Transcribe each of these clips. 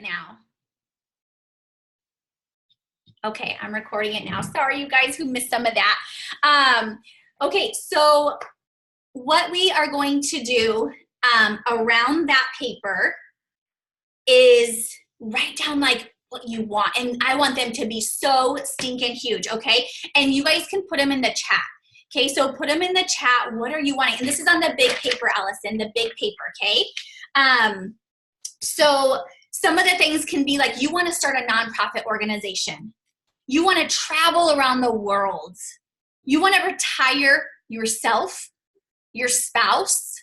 now? Okay, I'm recording it now. Sorry, you guys who missed some of that. Okay, so what we are going to do around that paper is write down like what you want. And I want them to be so stinking huge, okay? And you guys can put them in the chat. Okay, so put them in the chat. What are you wanting? And this is on the big paper, Allison, the big paper, okay? So some of the things can be like, you want to start a nonprofit organization. You want to travel around the world. You want to retire yourself, your spouse.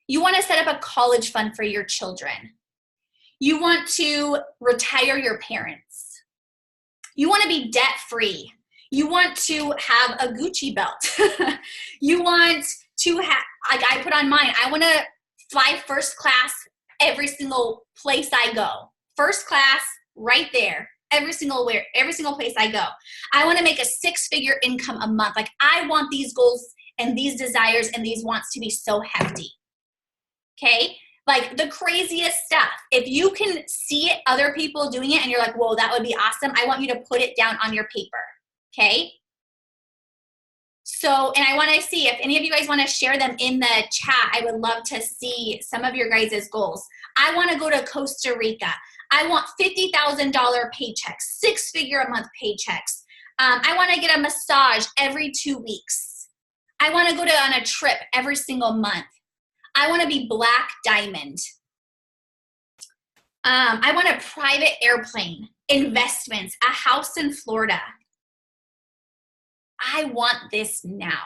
You want to set up a college fund for your children. You want to retire your parents. You want to be debt-free. You want to have a Gucci belt. You want to have, like I put on mine, I want to fly first class every single place I go. First class, right there. Every single place I go. I want to make a 6-figure income a month. Like I want these goals and these desires and these wants to be so hefty. Okay? Like the craziest stuff. If you can see it, other people doing it and you're like, whoa, that would be awesome. I want you to put it down on your paper. Okay? So, and I want to see if any of you guys want to share them in the chat. I would love to see some of your guys' goals. I want to go to Costa Rica. I want $50,000 paychecks, 6-figure a month paychecks. I want to get a massage every 2 weeks. I want to go on a trip every single month. I want to be Black Diamond. I want a private airplane, investments, a house in Florida. I want this now.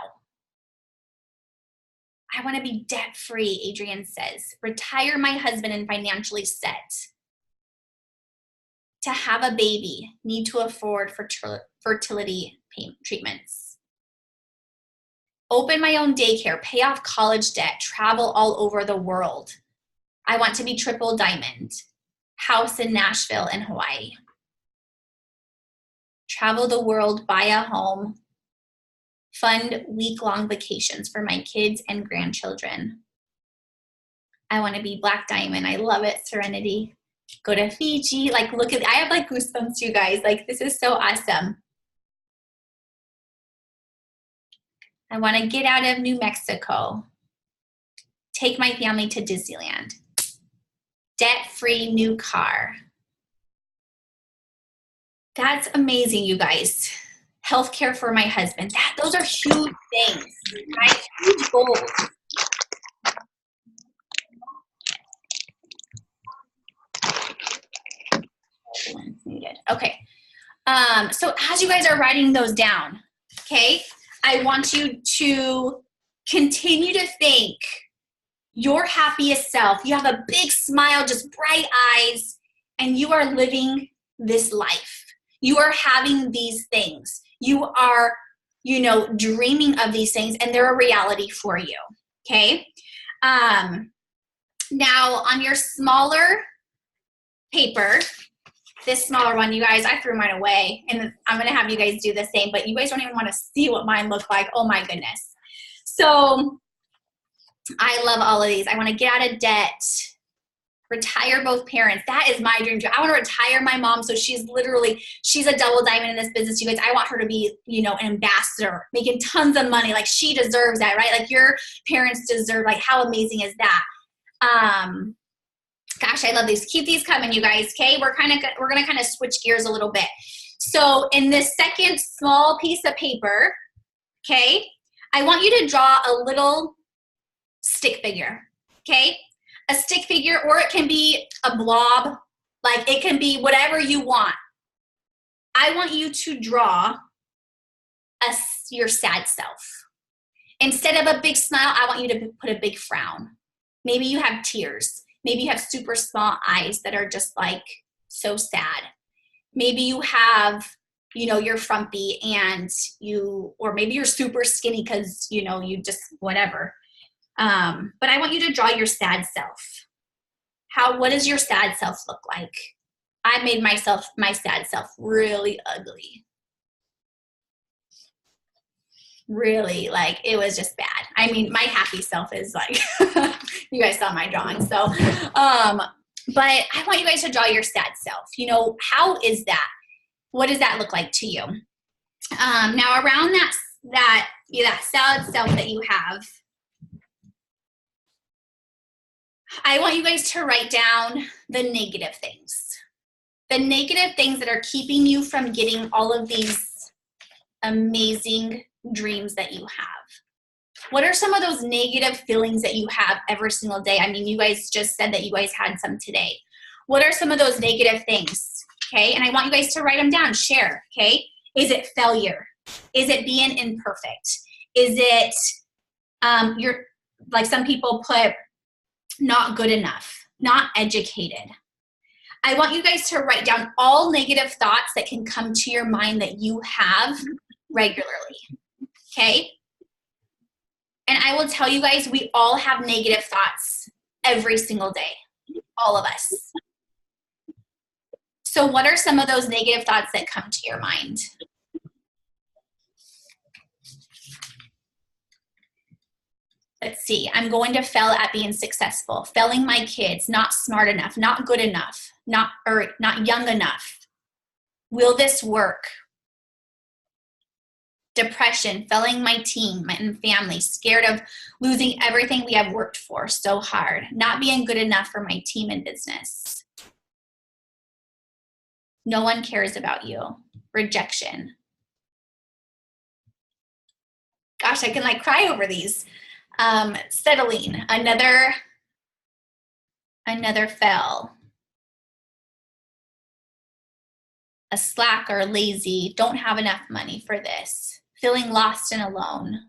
I want to be debt-free, Adrienne says. Retire my husband and financially set. To have a baby, need to afford fertility treatments. Open my own daycare, pay off college debt, travel all over the world. I want to be triple diamond. House in Nashville and Hawaii. Travel the world, buy a home. Fund week-long vacations for my kids and grandchildren. I want to be Black Diamond. I love it, Serenity. Go to Fiji. Like, look at, I have like goosebumps, you guys. Like, this is so awesome. I want to get out of New Mexico. Take my family to Disneyland. Debt-free new car. That's amazing, you guys. Healthcare for my husband. Those are huge things, right? Huge goals. Okay. So as you guys are writing those down, okay, I want you to continue to think your happiest self. You have a big smile, just bright eyes, and you are living this life. You are having these things. You are, you know, dreaming of these things, and they're a reality for you, okay? Now, on your smaller paper, this smaller one, you guys, I threw mine away, and I'm going to have you guys do the same, but you guys don't even want to see what mine look like. Oh, my goodness. So I love all of these. I want to get out of debt, retire both parents. That is my dream. I want to retire my mom. So she's a double diamond in this business. You guys, I want her to be, you know, an ambassador, making tons of money. Like she deserves that, right? Like your parents deserve, like how amazing is that? Gosh, I love these. Keep these coming, you guys. Okay. We're going to kind of switch gears a little bit. So in this second small piece of paper, okay, I want you to draw a little stick figure. Okay. A stick figure, or it can be a blob, like it can be whatever you want. I want you to draw your sad self. Instead of a big smile, I want you to put a big frown. Maybe you have tears. Maybe you have super small eyes that are just like so sad. Maybe you have, you know, you're frumpy and or maybe you're super skinny because, you know, you just whatever. But I want you to draw your sad self. What does your sad self look like? I made my sad self really ugly. Really, like, it was just bad. I mean, my happy self is like, you guys saw my drawing. So, But I want you guys to draw your sad self. You know, how is that? What does that look like to you? Now around that sad self that you have, I want you guys to write down the negative things. The negative things that are keeping you from getting all of these amazing dreams that you have. What are some of those negative feelings that you have every single day? I mean, you guys just said that you guys had some today. What are some of those negative things? Okay, and I want you guys to write them down, share, okay? Is it failure? Is it being imperfect? Is it, you're, like some people put not good enough, not educated? I want you guys to write down all negative thoughts that can come to your mind that you have regularly, okay? And I will tell you guys, we all have negative thoughts every single day, all of us. So what are some of those negative thoughts that come to your mind? Let's see, I'm going to fail at being successful, failing my kids, not smart enough, not good enough, not young enough. Will this work? Depression, failing my team and family, scared of losing everything we have worked for so hard, not being good enough for my team and business. No one cares about you. Rejection. Gosh, I can like cry over these. Settling, another fail. A slacker, lazy, don't have enough money for this. Feeling lost and alone.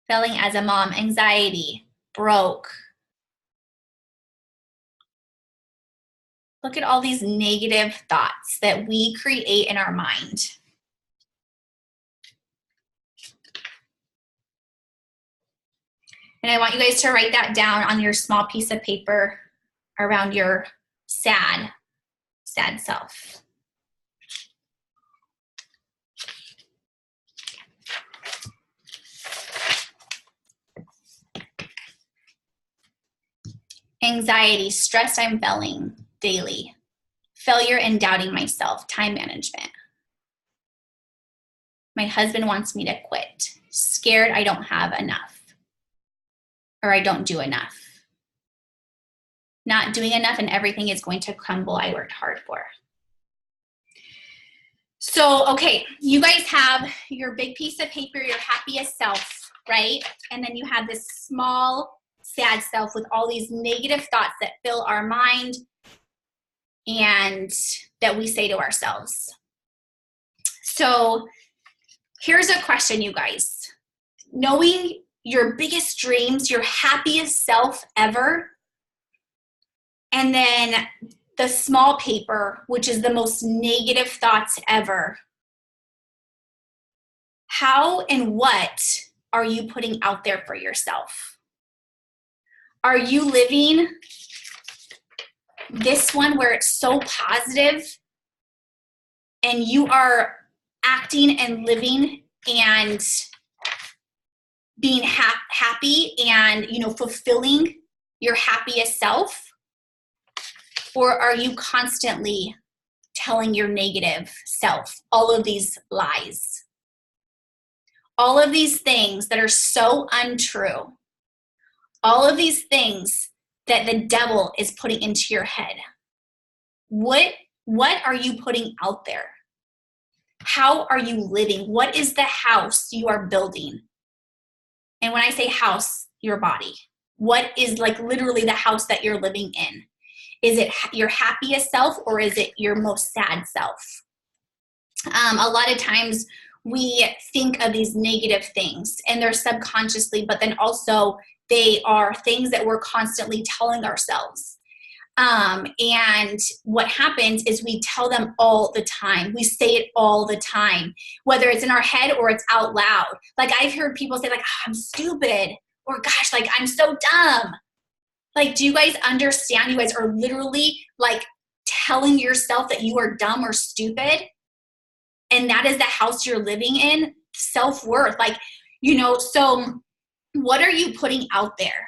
Failing as a mom, anxiety, broke. Look at all these negative thoughts that we create in our mind. And I want you guys to write that down on your small piece of paper around your sad self. Anxiety, stressed, I'm failing daily. Failure and doubting myself, time management. My husband wants me to quit. Scared I don't have enough. Or I don't do enough. Not doing enough and everything is going to crumble I worked hard for. So, okay, you guys have your big piece of paper, your happiest self, right? And then you have this small, sad self with all these negative thoughts that fill our mind and that we say to ourselves. So, here's a question, you guys. Knowing your biggest dreams, your happiest self ever, and then the small paper, which is the most negative thoughts ever. How and what are you putting out there for yourself? Are you living this one where it's so positive and you are acting and living and being happy and, you know, fulfilling your happiest self? Or are you constantly telling your negative self all of these lies? All of these things that are so untrue. All of these things that the devil is putting into your head. What are you putting out there? How are you living? What is the house you are building? And when I say house, your body. What is like literally the house that you're living in? Is it your happiest self or is it your most sad self? A lot of times we think of these negative things and they're subconsciously, but then also they are things that we're constantly telling ourselves. And what happens is we tell them all the time. We say it all the time, whether it's in our head or it's out loud. Like I've heard people say like, oh, I'm stupid, or gosh, like I'm so dumb. Like, do you guys understand? You guys are literally like telling yourself that you are dumb or stupid. And that is the house you're living in. Self-worth. Like, you know, so what are you putting out there?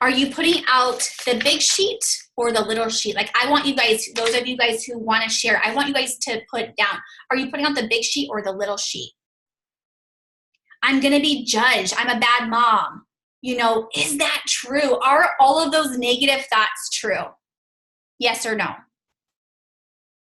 Are you putting out the big sheet or the little sheet? Like, I want you guys, those of you guys who want to share, I want you guys to put down, are you putting out the big sheet or the little sheet? I'm going to be judged. I'm a bad mom. You know, is that true? Are all of those negative thoughts true? Yes or no?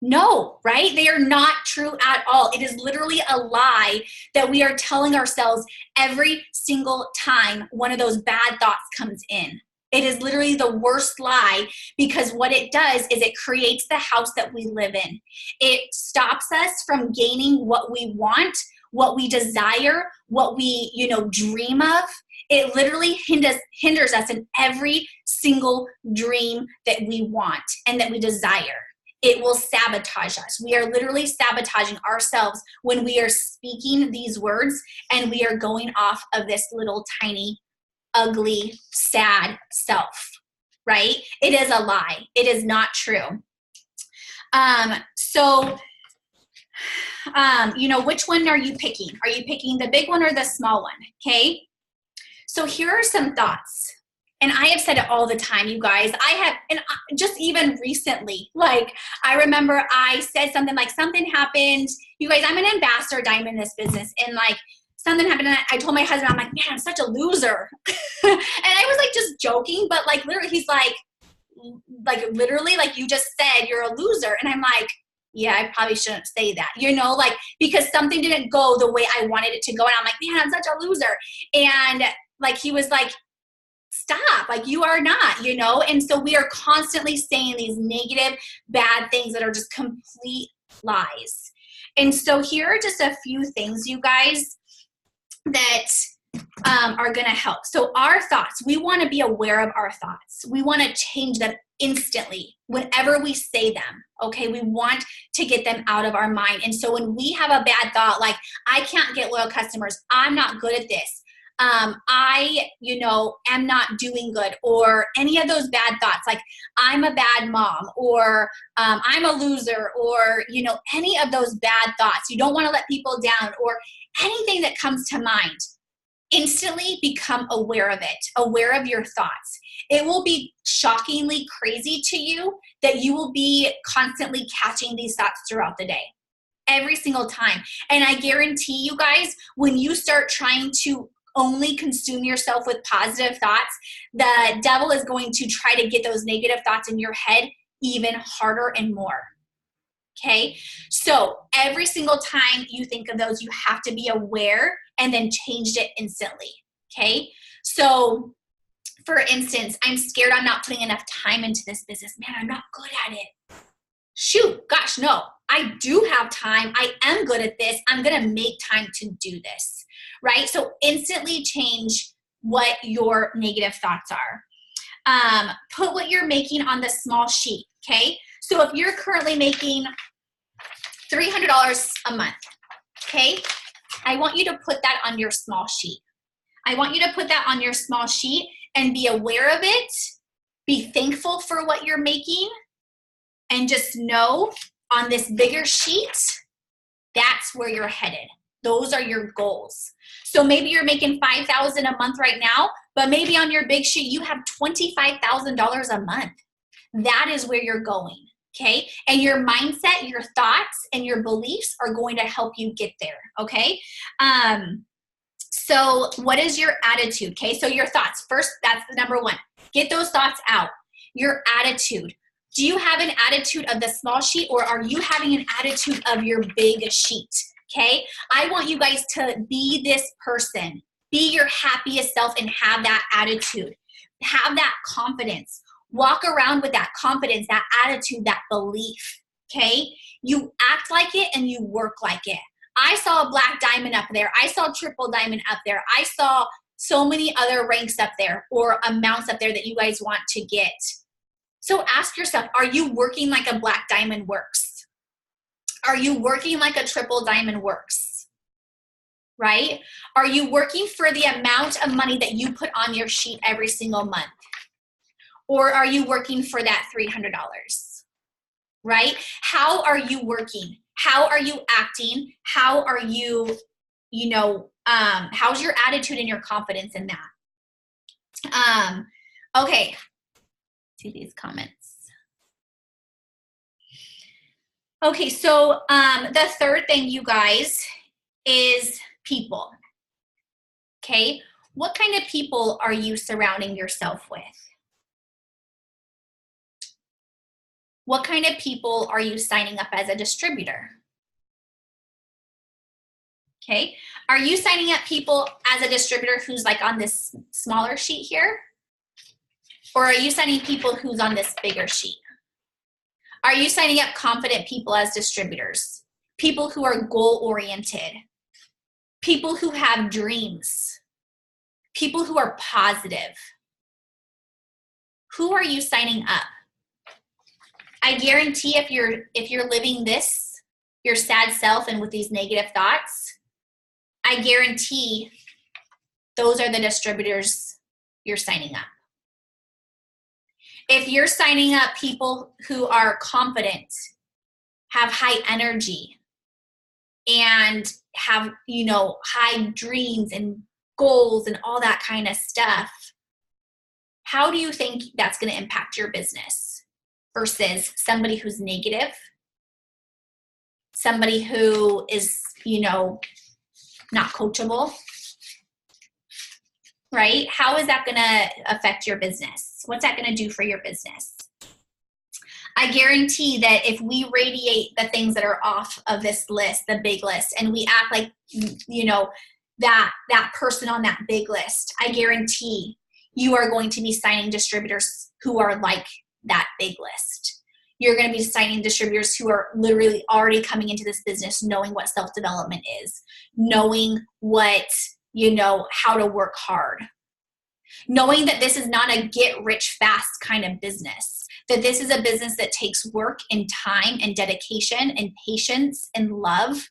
No, right? They are not true at all. It is literally a lie that we are telling ourselves every single time one of those bad thoughts comes in. It is literally the worst lie, because what it does is it creates the house that we live in. It stops us from gaining what we want, what we desire, what we, dream of. It literally hinders us in every single dream that we want and that we desire. It will sabotage us. We are literally sabotaging ourselves when we are speaking these words and we are going off of this little tiny, ugly, sad self, right? It is a lie. It is not true. Which one are you picking? Are you picking the big one or the small one? Okay. So here are some thoughts. And I have said it all the time, you guys. Just even recently, like, I remember I said something like, something happened. You guys, I'm an ambassador diamond in this business. And like, something happened. And I told my husband, I'm like, man, I'm such a loser. And I was like, just joking. But like, literally, he's like, literally, like you just said, you're a loser. And I'm like, yeah, I probably shouldn't say that, like, because something didn't go the way I wanted it to go. And I'm like, man, I'm such a loser. And like, he was like, stop, like, you are not, and so we are constantly saying these negative, bad things that are just complete lies. And so here are just a few things, you guys, that are going to help. So our thoughts, we want to be aware of our thoughts. We want to change them instantly whenever we say them. Okay, we want to get them out of our mind. And so when we have a bad thought, like, I can't get loyal customers, I'm not good at this, I am not doing good, or any of those bad thoughts, like, I'm a bad mom, or I'm a loser, or, any of those bad thoughts, you don't want to let people down, or anything that comes to mind, instantly become aware of it, aware of your thoughts. It will be shockingly crazy to you that you will be constantly catching these thoughts throughout the day, every single time. And I guarantee you guys, when you start trying to only consume yourself with positive thoughts, the devil is going to try to get those negative thoughts in your head even harder and more. Okay, so every single time you think of those, you have to be aware and then change it instantly. Okay, so for instance, I'm scared I'm not putting enough time into this business. Man, I'm not good at it. Shoot, gosh, no, I do have time. I am good at this. I'm going to make time to do this, right? So instantly change what your negative thoughts are. Put what you're making on the small sheet, okay? So if you're currently making $300 a month, okay, I want you to put that on your small sheet. I want you to put that on your small sheet and be aware of it, be thankful for what you're making, and just know on this bigger sheet, that's where you're headed. Those are your goals. So maybe you're making $5,000 a month right now, but maybe on your big sheet, you have $25,000 a month. That is where you're going, okay? And your mindset, your thoughts, and your beliefs are going to help you get there, okay? So what is your attitude, okay? So your thoughts, first, that's the number one. Get those thoughts out. Your attitude. Do you have an attitude of the small sheet, or are you having an attitude of your big sheet? Okay, I want you guys to be this person. Be your happiest self and have that attitude. Have that confidence. Walk around with that confidence, that attitude, that belief. Okay, you act like it and you work like it. I saw a black diamond up there. I saw triple diamond up there. I saw so many other ranks up there, or amounts up there that you guys want to get. So ask yourself, are you working like a black diamond works? Are you working like a triple diamond works? Right? Are you working for the amount of money that you put on your sheet every single month? Or are you working for that $300? Right? How are you working? How are you acting? How are you, how's your attitude and your confidence in that? Okay, see these comments. Okay, so the third thing, you guys, is people. Okay, what kind of people are you surrounding yourself with? What kind of people are you signing up as a distributor? Okay, are you signing up people as a distributor who's like on this smaller sheet here? Or are you signing people who's on this bigger sheet? Are you signing up confident people as distributors? People who are goal-oriented? People who have dreams? People who are positive? Who are you signing up? I guarantee if you're living this, your sad self and with these negative thoughts, I guarantee those are the distributors you're signing up. If you're signing up people who are confident, have high energy, and have, you know, high dreams and goals and all that kind of stuff, how do you think that's going to impact your business versus somebody who's negative, somebody who is, you know, not coachable, right? How is that going to affect your business? What's that going to do for your business? I guarantee that if we radiate the things that are off of this list, the big list, and we act like, you know, that person on that big list, I guarantee you are going to be signing distributors who are like that big list. You're going to be signing distributors who are literally already coming into this business knowing what self-development is, knowing what, you know, how to work hard, knowing that this is not a get rich fast kind of business, that this is a business that takes work and time and dedication and patience and love.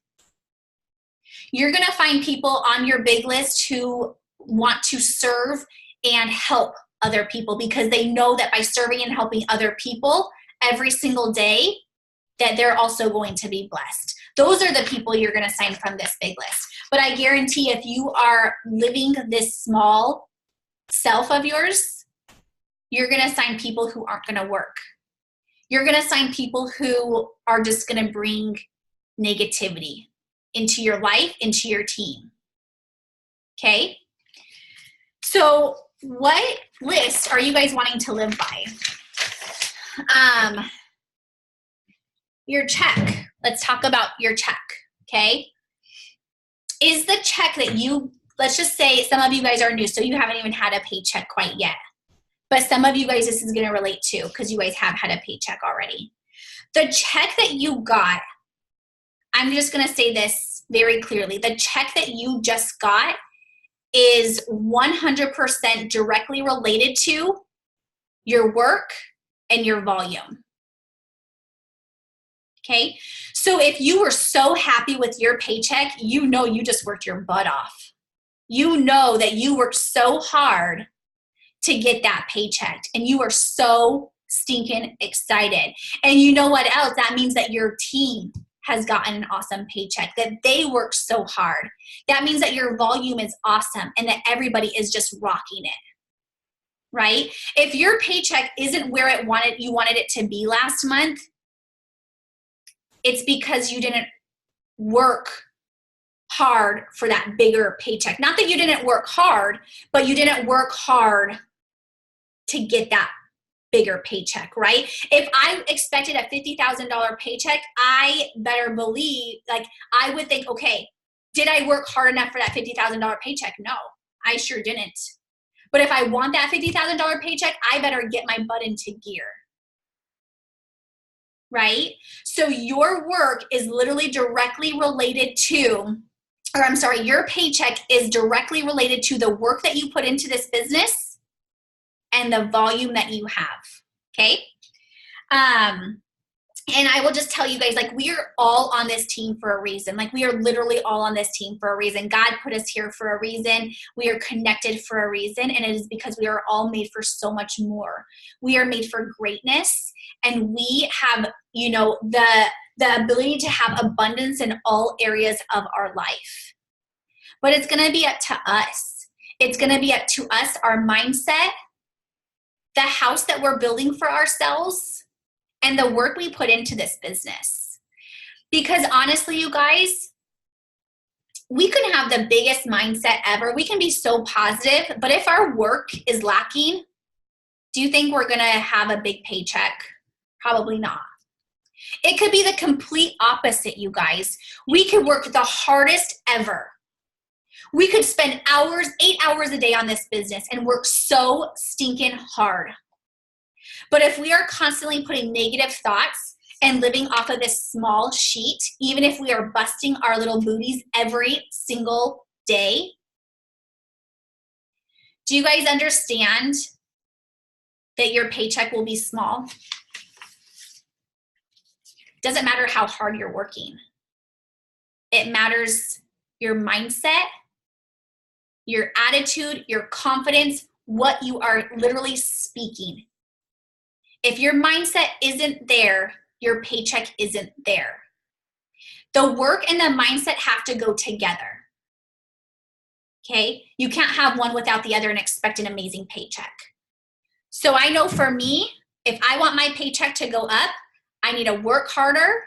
You're going to find people on your big list who want to serve and help other people because they know that by serving and helping other people every single day, that they're also going to be blessed. Those are the people you're going to sign from this big list. But I guarantee if you are living this small self of yours, you're going to sign people who aren't going to work. You're going to sign people who are just going to bring negativity into your life, into your team. Okay? So what list are you guys wanting to live by? Your check. Let's talk about your check, okay? Is the check that you, let's just say some of you guys are new, so you haven't even had a paycheck quite yet. But some of you guys this is going to relate to because you guys have had a paycheck already. The check that you got, I'm just going to say this very clearly. The check that you just got is 100% directly related to your work and your volume. Okay? So if you were so happy with your paycheck, you know you just worked your butt off. You know that you worked so hard to get that paycheck and you are so stinking excited. And you know what else? That means that your team has gotten an awesome paycheck, that they worked so hard. That means that your volume is awesome and that everybody is just rocking it, right? If your paycheck isn't where you wanted it to be last month, it's because you didn't work hard for that bigger paycheck. Not that you didn't work hard, but you didn't work hard to get that bigger paycheck, right? If I expected a $50,000 paycheck, I better believe, like, I would think, okay, did I work hard enough for that $50,000 paycheck? No, I sure didn't. But if I want that $50,000 paycheck, I better get my butt into gear, right? So your work is literally directly related to, or I'm sorry, your paycheck is directly related to the work that you put into this business and the volume that you have, okay? And I will just tell you guys, like, we are all on this team for a reason. Like, we are literally all on this team for a reason. God put us here for a reason. We are connected for a reason, and it is because we are all made for so much more. We are made for greatness, and we have, you know, the ability to have abundance in all areas of our life. But it's going to be up to us. It's going to be up to us, our mindset, the house that we're building for ourselves and the work we put into this business. Because honestly, you guys, we can have the biggest mindset ever. We can be so positive, but if our work is lacking, do you think we're gonna have a big paycheck? Probably not. It could be the complete opposite, you guys. We could work the hardest ever. We could spend hours, 8 hours a day on this business and work so stinking hard. But if we are constantly putting negative thoughts and living off of this small sheet, even if we are busting our little booties every single day, do you guys understand that your paycheck will be small? Doesn't matter how hard you're working. It matters your mindset, your attitude, your confidence, what you are literally speaking. If your mindset isn't there, your paycheck isn't there. The work and the mindset have to go together. Okay? You can't have one without the other and expect an amazing paycheck. So I know for me, if I want my paycheck to go up, I need to work harder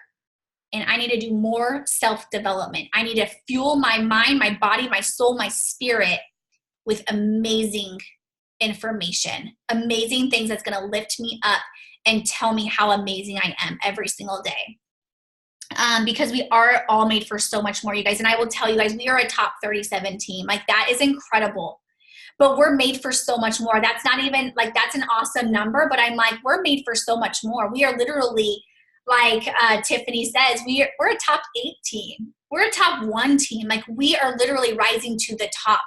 and I need to do more self-development. I need to fuel my mind, my body, my soul, my spirit with amazing information, amazing things that's going to lift me up and tell me how amazing I am every single day. Because we are all made for so much more, you guys. And I will tell you guys, we are a top 37 team. Like, that is incredible. But we're made for so much more. That's not even, like, that's an awesome number, but I'm like, we're made for so much more. We are literally, like Tiffany says, we're a top 8 team. We're a top 1 team. Like, we are literally rising to the top.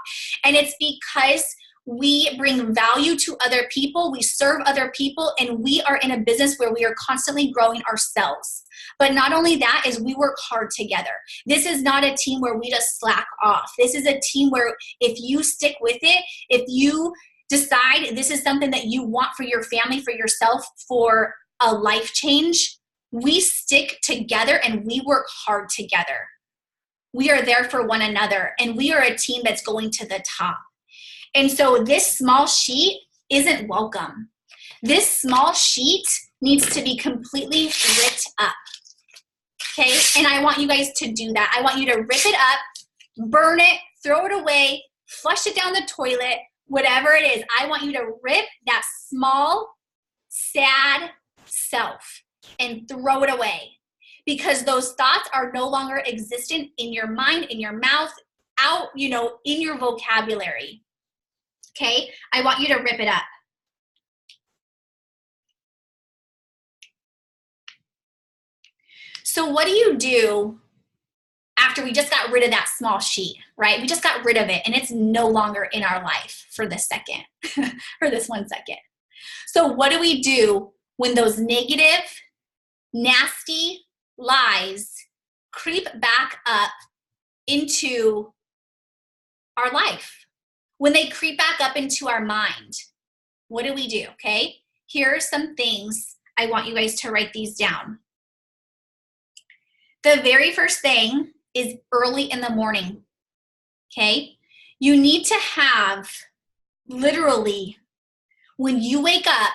And it's because we bring value to other people, we serve other people, and we are in a business where we are constantly growing ourselves. But not only that, is we work hard together. This is not a team where we just slack off. This is a team where if you stick with it, if you decide this is something that you want for your family, for yourself, for a life change, we stick together and we work hard together. We are there for one another, and we are a team that's going to the top. And so this small sheet isn't welcome. This small sheet needs to be completely ripped up. Okay? And I want you guys to do that. I want you to rip it up, burn it, throw it away, flush it down the toilet, whatever it is. I want you to rip that small, sad self and throw it away, because those thoughts are no longer existent in your mind, in your mouth, out, in your vocabulary. Okay? I want you to rip it up. So what do you do after we just got rid of that small sheet, right? We just got rid of it and it's no longer in our life for this second, for this 1 second. So what do we do when those negative, nasty lies creep back up into our life? When they creep back up into our mind, what do we do? Okay, here are some things. I want you guys to write these down. The very first thing is early in the morning. Okay, you need to have, literally, when you wake up,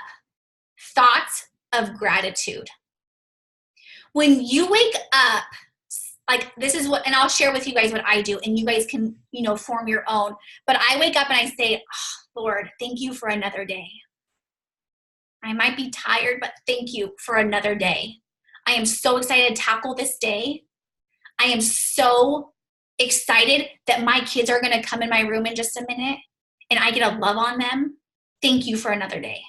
thoughts of gratitude. When you wake up, like, this is what, and I'll share with you guys what I do, and you guys can, form your own. But I wake up and I say, oh, Lord, thank you for another day. I might be tired, but thank you for another day. I am so excited to tackle this day. I am so excited that my kids are going to come in my room in just a minute and I get to love on them. Thank you for another day.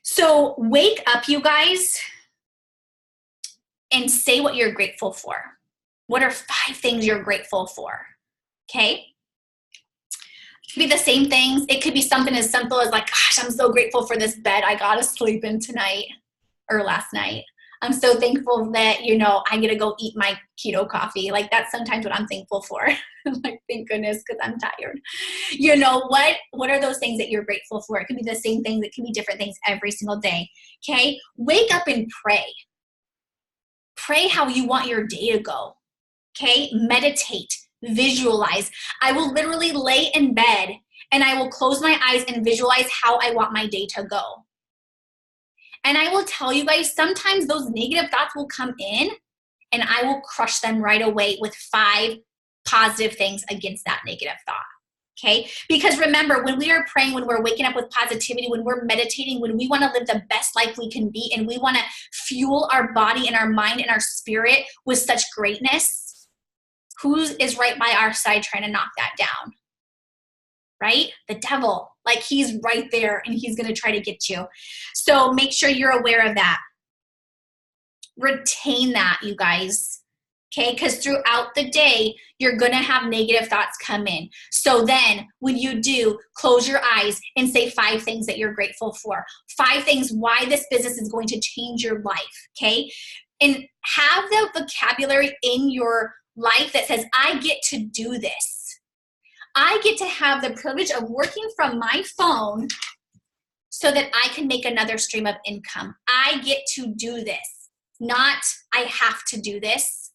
So wake up, you guys, and say what you're grateful for. What are 5 things you're grateful for? Okay? It could be the same things. It could be something as simple as, like, gosh, I'm so grateful for this bed I got to sleep in tonight or last night. I'm so thankful that, I get to go eat my keto coffee. Like, that's sometimes what I'm thankful for. Like, thank goodness, because I'm tired. What are those things that you're grateful for? It could be the same things. It could be different things every single day. Okay? Wake up and pray. Pray how you want your day to go. Okay? Meditate. Visualize. I will literally lay in bed and I will close my eyes and visualize how I want my day to go. And I will tell you guys, sometimes those negative thoughts will come in and I will crush them right away with 5 positive things against that negative thought. Okay? Because remember, when we are praying, when we're waking up with positivity, when we're meditating, when we want to live the best life we can be, and we want to fuel our body and our mind and our spirit with such greatness, who is right by our side trying to knock that down? Right? The devil. Like, he's right there and he's going to try to get you. So make sure you're aware of that. Retain that, you guys. Okay? Because throughout the day, you're going to have negative thoughts come in. So then when you do, close your eyes and say 5 things that you're grateful for. 5 things why this business is going to change your life. Okay? And have the vocabulary in your life that says, I get to do this. I get to have the privilege of working from my phone so that I can make another stream of income. I get to do this, not I have to do this.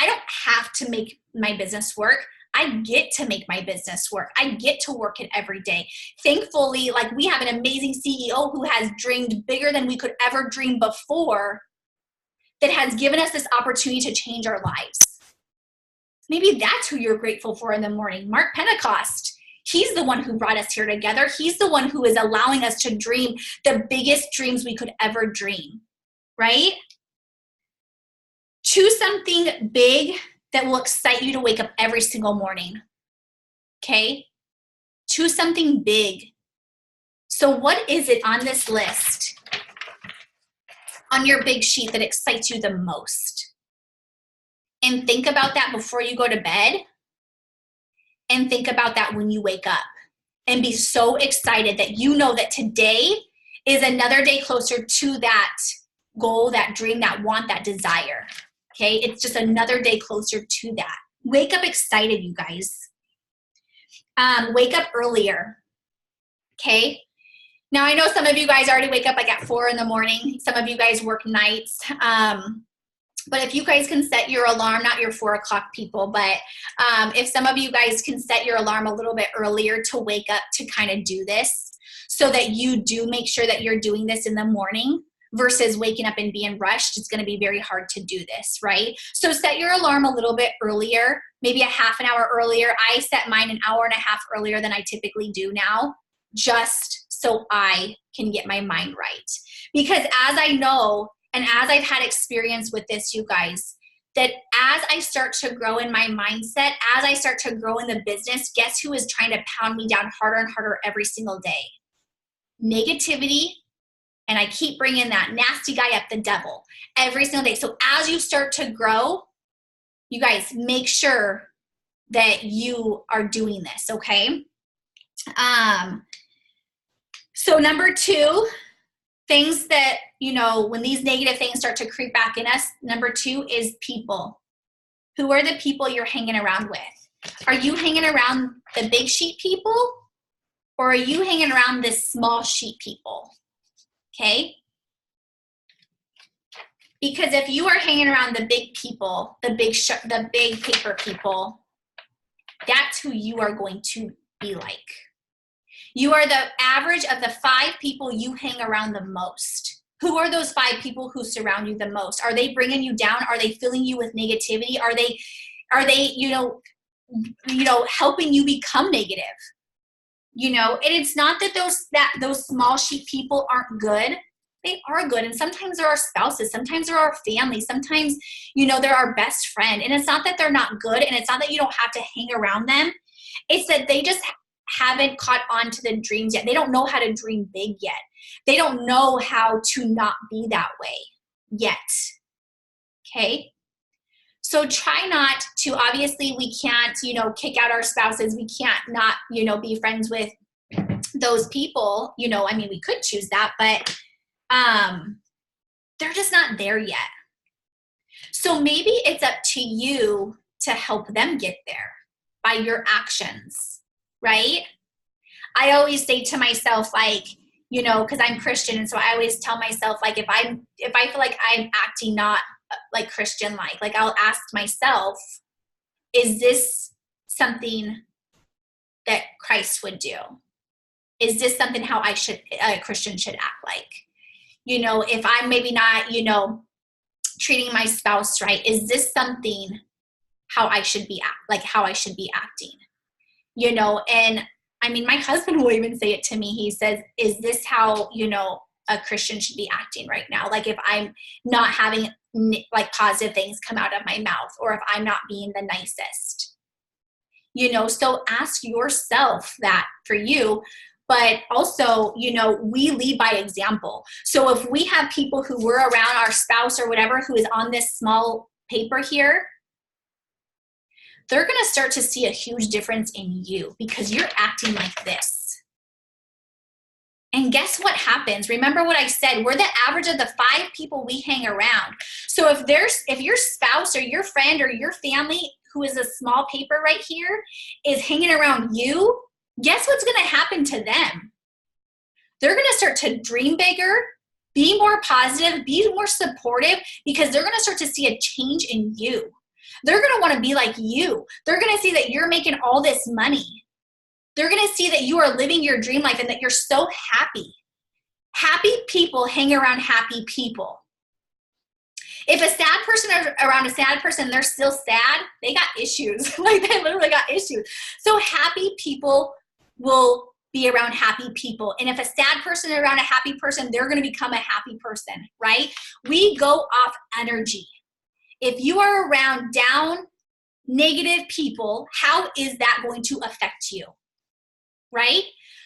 I don't have to make my business work. I get to make my business work. I get to work it every day. Thankfully, like, we have an amazing CEO who has dreamed bigger than we could ever dream before, that has given us this opportunity to change our lives. Maybe that's who you're grateful for in the morning. Mark Pentecost. He's the one who brought us here together. He's the one who is allowing us to dream the biggest dreams we could ever dream, right? Choose something big that will excite you to wake up every single morning, okay? Choose something big. So what is it on this list, on your big sheet, that excites you the most? And think about that before you go to bed, and think about that when you wake up, and be so excited that you know that today is another day closer to that goal, that dream, that want, that desire. Okay? It's just another day closer to that. Wake up excited, you guys. Wake up earlier. Okay? Now, I know some of you guys already wake up like at 4 in the morning. Some of you guys work nights. But if you guys can set your alarm, not your 4 o'clock people, but if some of you guys can set your alarm a little bit earlier to wake up to kind of do this, so that you do make sure that you're doing this in the morning versus waking up and being rushed, it's going to be very hard to do this, right? So set your alarm a little bit earlier, maybe a half an hour earlier. I set mine an hour and a half earlier than I typically do now, just so I can get my mind right. Because as I know, and as I've had experience with this, you guys, that as I start to grow in my mindset, as I start to grow in the business, guess who is trying to pound me down harder and harder every single day? Negativity. And I keep bringing that nasty guy up, the devil, every single day. So as you start to grow, you guys, make sure that you are doing this, okay? So number 2, things that, you know, when these negative things start to creep back in us, number 2 is people. Who are the people you're hanging around with? Are you hanging around the big sheep people, or are you hanging around the small sheep people? Okay? Because if you are hanging around the big people, the big paper people, that's who you are going to be like. You are the average of the 5 people you hang around the most. Who are those 5 people who surround you the most? Are they bringing you down? Are they filling you with negativity? Are they you know, helping you become negative? You know, and it's not that those small sheep people aren't good. They are good. And sometimes they're our spouses. Sometimes they're our family. Sometimes, you know, they're our best friend. And it's not that they're not good. And it's not that you don't have to hang around them. It's that they just haven't caught on to the dreams yet. They don't know how to dream big yet. They don't know how to not be that way yet. Okay? So try not to, obviously we can't, you know, kick out our spouses. We can't not, you know, be friends with those people. You know, I mean, we could choose that, but they're just not there yet. So maybe it's up to you to help them get there by your actions, right? I always say to myself, like, you know, because I'm Christian, and so I always tell myself, like, if I feel like I'm acting not like Christian like I'll ask myself, is this something that Christ would do? Is this something how a Christian should act like? You know, if I'm maybe not, you know, treating my spouse right, is this something how I should be acting? You know, and I mean, my husband will even say it to me. He says, is this how, you know, a Christian should be acting right now? Like if I'm not having like positive things come out of my mouth, or if I'm not being the nicest, you know, so ask yourself that for you. But also, you know, we lead by example. So if we have people who were around our spouse or whatever who is on this small paper here, they're going to start to see a huge difference in you because you're acting like this. And guess what happens? Remember what I said, we're the average of the 5 people we hang around. So if your spouse or your friend or your family who is a small paper right here is hanging around you, guess what's going to happen to them? They're going to start to dream bigger, be more positive, be more supportive, because they're going to start to see a change in you. They're going to want to be like you. They're going to see that you're making all this money. They're going to see that you are living your dream life and that you're so happy. Happy people hang around happy people. If a sad person is around a sad person, they're still sad, they got issues. Like they literally got issues. So happy people will be around happy people. And if a sad person is around a happy person, they're going to become a happy person, right? We go off energy. If you are around down, negative people, how is that going to affect you? Right?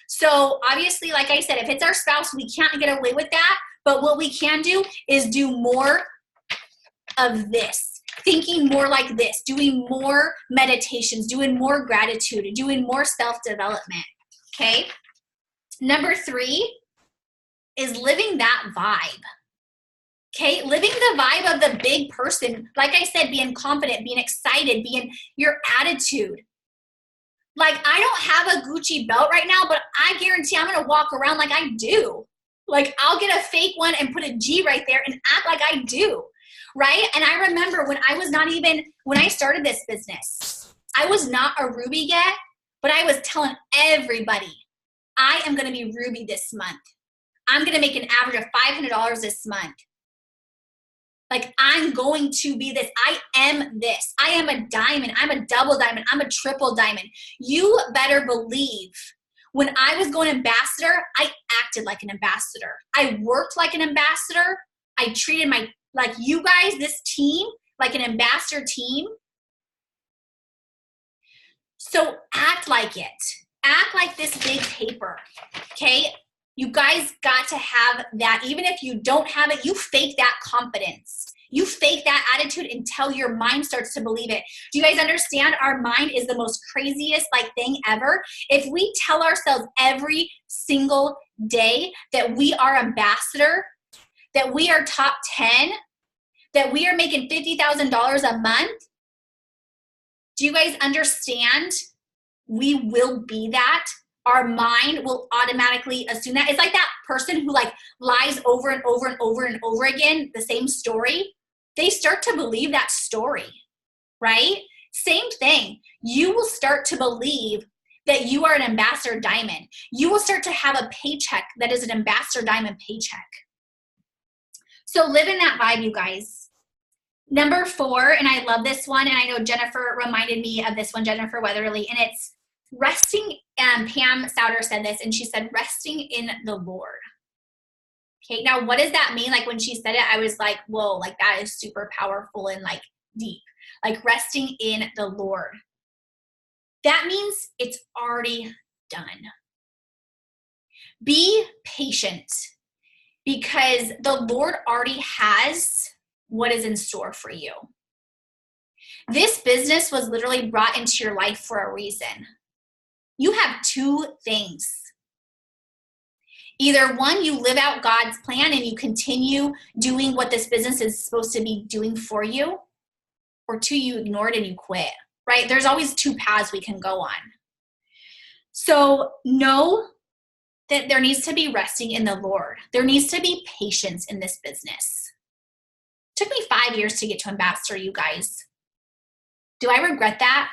So obviously, like I said, if it's our spouse, we can't get away with that. But what we can do is do more of this, thinking more like this, doing more meditations, doing more gratitude, doing more self-development. Okay? Number 3 is living that vibe. Okay? Living the vibe of the big person. Like I said, being confident, being excited, being your attitude. Like, I don't have a Gucci belt right now, but I guarantee I'm going to walk around like I do. Like, I'll get a fake one and put a G right there and act like I do, right? And I remember when I started this business, I was not a Ruby yet, but I was telling everybody, I am going to be Ruby this month. I'm going to make an average of $500 this month. Like, I'm going to be this. I am this. I am a diamond. I'm a double diamond. I'm a triple diamond. You better believe when I was going ambassador, I acted like an ambassador. I worked like an ambassador. I treated like you guys, this team, like an ambassador team. So act like it. Act like this big paper, okay? You guys got to have that. Even if you don't have it, you fake that confidence. You fake that attitude until your mind starts to believe it. Do you guys understand? Our mind is the most craziest thing ever. If we tell ourselves every single day that we are ambassador, that we are top 10, that we are making $50,000 a month, do you guys understand? We will be that. Our mind will automatically assume that. It's like that person who lies over and over and over and over again, the same story. They start to believe that story, right? Same thing. You will start to believe that you are an ambassador diamond. You will start to have a paycheck that is an ambassador diamond paycheck. So live in that vibe, you guys. Number 4, and I love this one, and I know Jennifer reminded me of this one, Jennifer Weatherly, and it's resting. Pam Souter said this, and she said, resting in the Lord. Okay, now what does that mean? Like when she said it, I was like, whoa, that is super powerful and deep. Resting in the Lord. That means it's already done. Be patient because the Lord already has what is in store for you. This business was literally brought into your life for a reason. You have 2 things. Either 1, you live out God's plan and you continue doing what this business is supposed to be doing for you, or 2, you ignore it and you quit, right? There's always 2 paths we can go on. So know that there needs to be resting in the Lord. There needs to be patience in this business. It took me 5 years to get to ambassador, you guys. Do I regret that?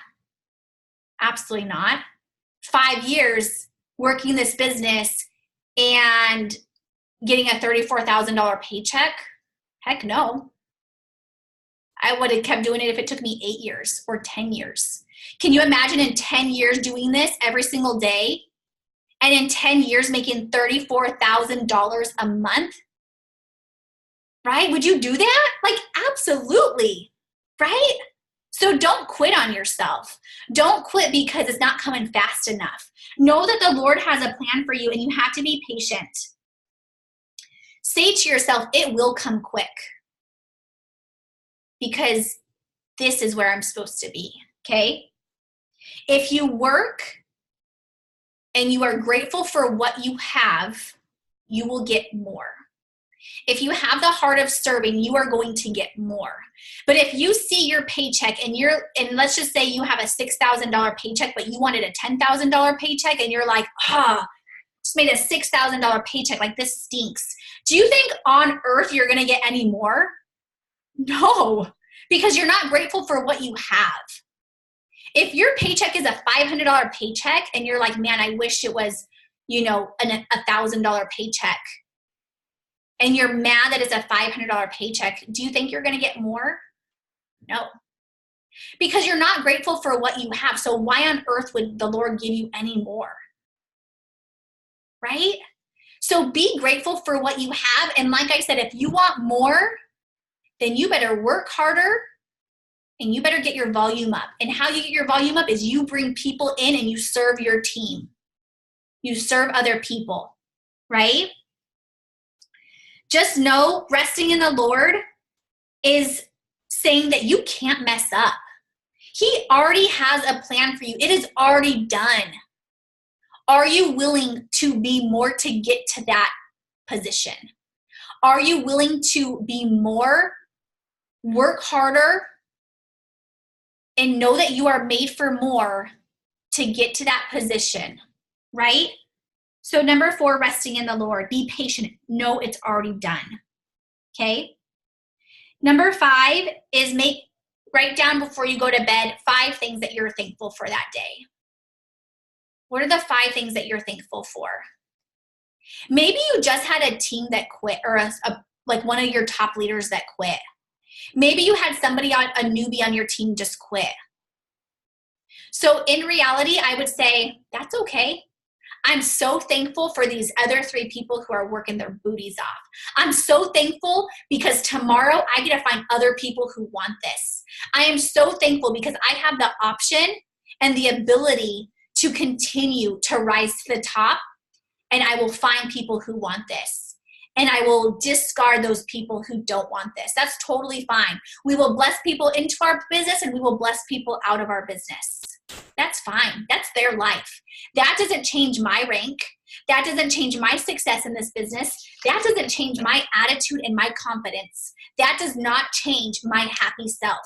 Absolutely not. 5 years working this business and getting a $34,000 paycheck? Heck no. I would have kept doing it if it took me 8 years or 10 years. Can you imagine in 10 years doing this every single day? And in 10 years making $34,000 a month? Right? Would you do that? Like, absolutely. Right? So don't quit on yourself. Don't quit because it's not coming fast enough. Know that the Lord has a plan for you and you have to be patient. Say to yourself, it will come quick because this is where I'm supposed to be, okay? If you work and you are grateful for what you have, you will get more. If you have the heart of serving, you are going to get more. But if you see your paycheck and let's just say you have a $6,000 paycheck, but you wanted a $10,000 paycheck and you're like, just made a $6,000 paycheck, like this stinks. Do you think on earth you're going to get any more? No, because you're not grateful for what you have. If your paycheck is a $500 paycheck and you're like, man, I wish it was, a $1,000 paycheck, and you're mad that it's a $500 paycheck, do you think you're going to get more? No. Because you're not grateful for what you have. So why on earth would the Lord give you any more? Right? So be grateful for what you have. And like I said, if you want more, then you better work harder and you better get your volume up. And how you get your volume up is you bring people in and you serve your team. You serve other people, right? Just know resting in the Lord is saying that you can't mess up. He already has a plan for you. It is already done. Are you willing to be more to get to that position? Are you willing to be more, work harder, and know that you are made for more to get to that position, right? So number 4, resting in the Lord. Be patient. Know it's already done, okay? Number 5 is write down before you go to bed 5 things that you're thankful for that day. What are the 5 things that you're thankful for? Maybe you just had a team that quit, or like one of your top leaders that quit. Maybe you had somebody, a newbie on your team just quit. So in reality, I would say, that's okay. I'm so thankful for these other 3 people who are working their booties off. I'm so thankful because tomorrow I get to find other people who want this. I am so thankful because I have the option and the ability to continue to rise to the top, and I will find people who want this. And I will discard those people who don't want this. That's totally fine. We will bless people into our business and we will bless people out of our business. That's fine. That's their life. That doesn't change my rank. That doesn't change my success in this business. That doesn't change my attitude and my confidence. That does not change my happy self.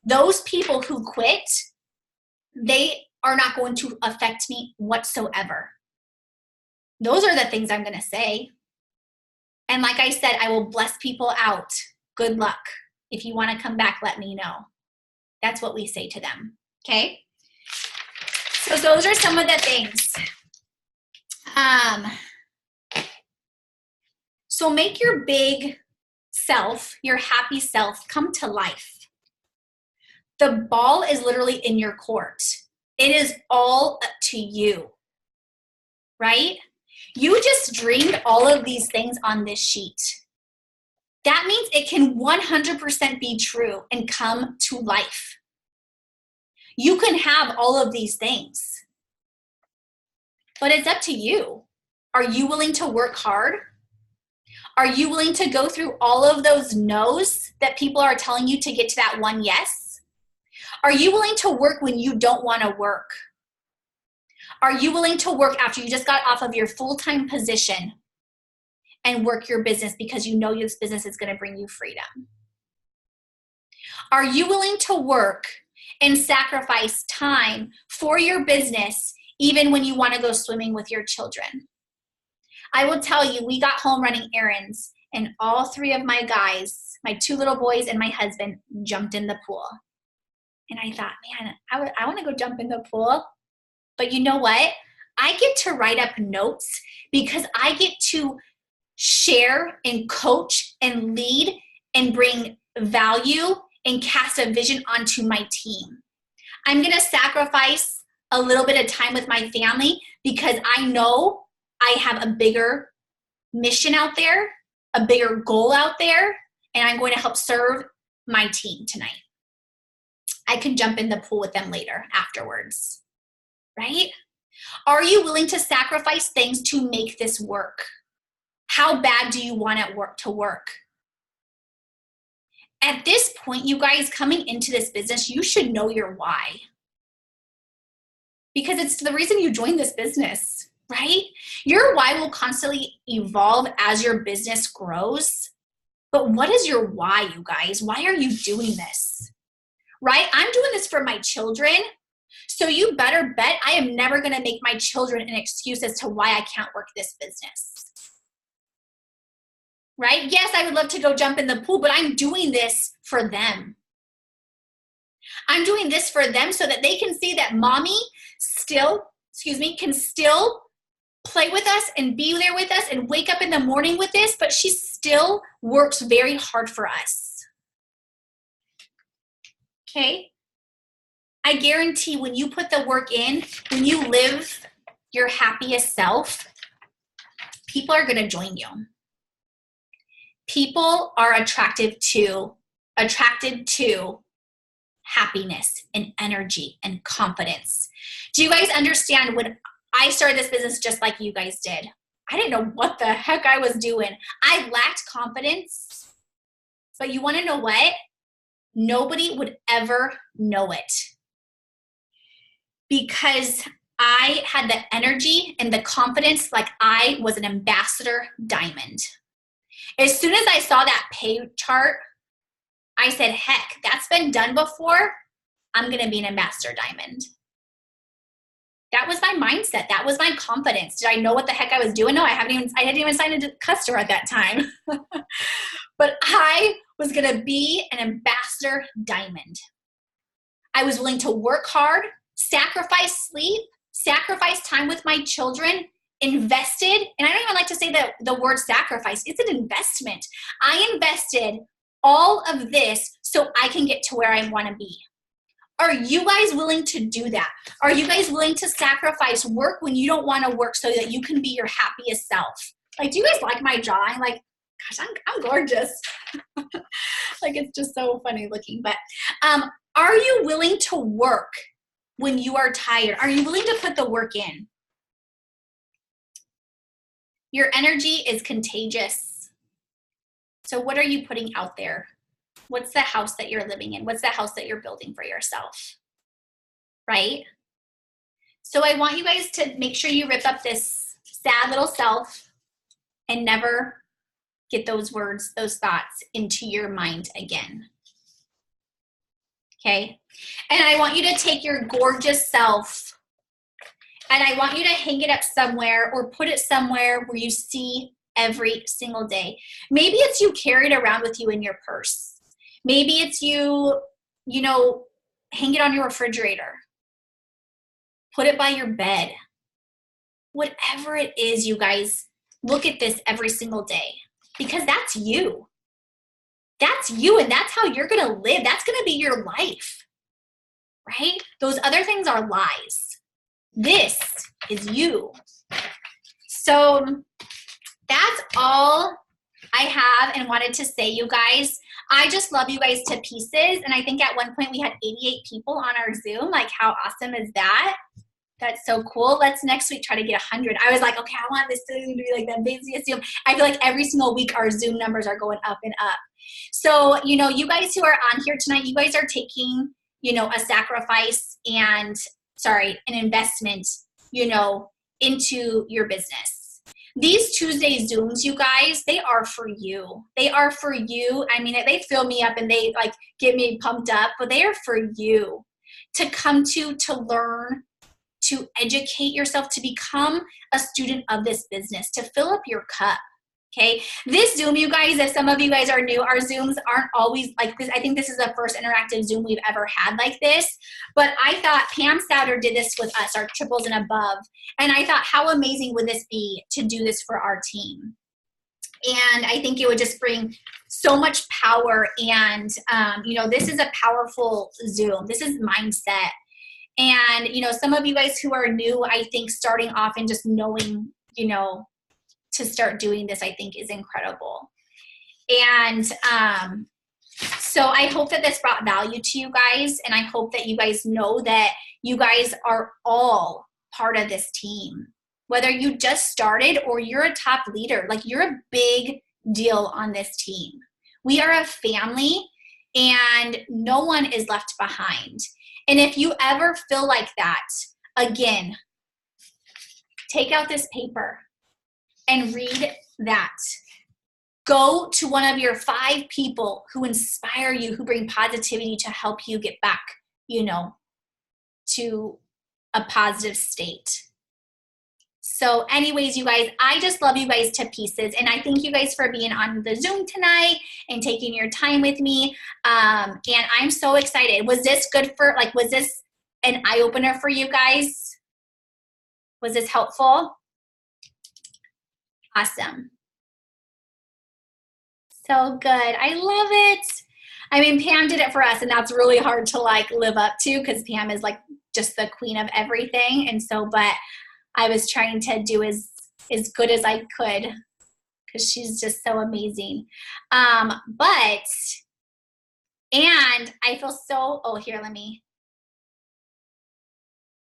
Those people who quit, they are not going to affect me whatsoever. Those are the things I'm going to say. And like I said, I will bless people out. Good luck. If you want to come back, let me know. That's what we say to them. Okay? So those are some of the things. So make your big self, your happy self, come to life. The ball is literally in your court. It is all up to you. Right? You just dreamed all of these things on this sheet. That means it can 100% be true and come to life. You can have all of these things. But it's up to you. Are you willing to work hard? Are you willing to go through all of those no's that people are telling you to get to that one yes? Are you willing to work when you don't want to work? Are you willing to work after you just got off of your full-time position and work your business because you know this business is going to bring you freedom? Are you willing to work and sacrifice time for your business even when you want to go swimming with your children? I will tell you, we got home running errands and all 3 of my guys, my 2 little boys and my husband, jumped in the pool. And I thought, man, I want to go jump in the pool. But you know what? I get to write up notes because I get to share and coach and lead and bring value and cast a vision onto my team. I'm going to sacrifice a little bit of time with my family because I know I have a bigger mission out there, a bigger goal out there, and I'm going to help serve my team tonight. I can jump in the pool with them later afterwards, right? Are you willing to sacrifice things to make this work? How bad do you want it to work? At this point, you guys coming into this business, you should know your why. Because it's the reason you joined this business, right? Your why will constantly evolve as your business grows. But what is your why, you guys? Why are you doing this? Right? I'm doing this for my children. So you better bet I am never going to make my children an excuse as to why I can't work this business. Right? Yes, I would love to go jump in the pool, but I'm doing this for them. I'm doing this for them so that they can see that mommy can still play with us and be there with us and wake up in the morning with this, but she still works very hard for us. Okay? I guarantee when you put the work in, when you live your happiest self, people are going to join you. People are attracted to happiness and energy and confidence. Do you guys understand when I started this business just like you guys did? I didn't know what the heck I was doing. I lacked confidence. But you want to know what? Nobody would ever know it. Because I had the energy and the confidence like I was an ambassador diamond. As soon as I saw that pay chart, I said, heck, that's been done before. I'm going to be an ambassador diamond. That was my mindset. That was my confidence. Did I know what the heck I was doing? No, I hadn't even signed a customer at that time. But I was going to be an ambassador diamond. I was willing to work hard, sacrifice sleep, sacrifice time with my children, invested, and I don't even like to say the word sacrifice. It's an investment. I invested all of this so I can get to where I want to be. Are you guys willing to do that? Are you guys willing to sacrifice work when you don't want to work so that you can be your happiest self? Like, do you guys like my drawing? Like, gosh, I'm gorgeous. Like, it's just so funny looking. But are you willing to work when you are tired? Are you willing to put the work in? Your energy is contagious. So what are you putting out there? What's the house that you're living in? What's the house that you're building for yourself? Right? So I want you guys to make sure you rip up this sad little self and never get those words, those thoughts into your mind again. Okay? And I want you to take your gorgeous self and I want you to hang it up somewhere or put it somewhere where you see every single day. Maybe it's you carry it around with you in your purse. Maybe it's you hang it on your refrigerator. Put it by your bed. Whatever it is, you guys, look at this every single day because that's you. That's you and that's how you're going to live. That's going to be your life, right? Those other things are lies. This is you. So that's all I have and wanted to say, you guys. I just love you guys to pieces. And I think at one point we had 88 people on our Zoom. Like, how awesome is that? That's so cool. Let's next week try to get 100. I was like, okay, I want this to be like the busiest Zoom. I feel like every single week our Zoom numbers are going up and up. So, you guys who are on here tonight, you guys are taking, a sacrifice and, an investment, into your business. These Tuesday Zooms, you guys, they are for you. They are for you. I mean, they fill me up and they get me pumped up, but they are for you to come to learn, to educate yourself, to become a student of this business, to fill up your cup. Okay, this Zoom, you guys, if some of you guys are new, our Zooms aren't always like this. I think this is the first interactive Zoom we've ever had like this. But I thought Pam Souter did this with us, our triples and above. And I thought, how amazing would this be to do this for our team? And I think it would just bring so much power. And, you know, this is a powerful Zoom. This is mindset. And, you know, some of you guys who are new, I think starting off and just knowing, you know, to start doing this, I think is incredible. And so I hope that this brought value to you guys. And I hope that you guys know that you guys are all part of this team. Whether you just started or you're a top leader, like you're a big deal on this team. We are a family and no one is left behind. And if you ever feel like that, again, take out this paper and read that. Go to one of your 5 people who inspire you, who bring positivity to help you get back, you know, to a positive state. So anyways, you guys, I just love you guys to pieces. And I thank you guys for being on the Zoom tonight and taking your time with me. And I'm so excited. Was this good for, like, was this an eye-opener for you guys? Was this helpful? Awesome. So good. I love it. I mean, Pam did it for us, and that's really hard to like live up to because Pam is like just the queen of everything. And so, but I was trying to do as good as I could because she's just so amazing. And I feel so, oh, here, let me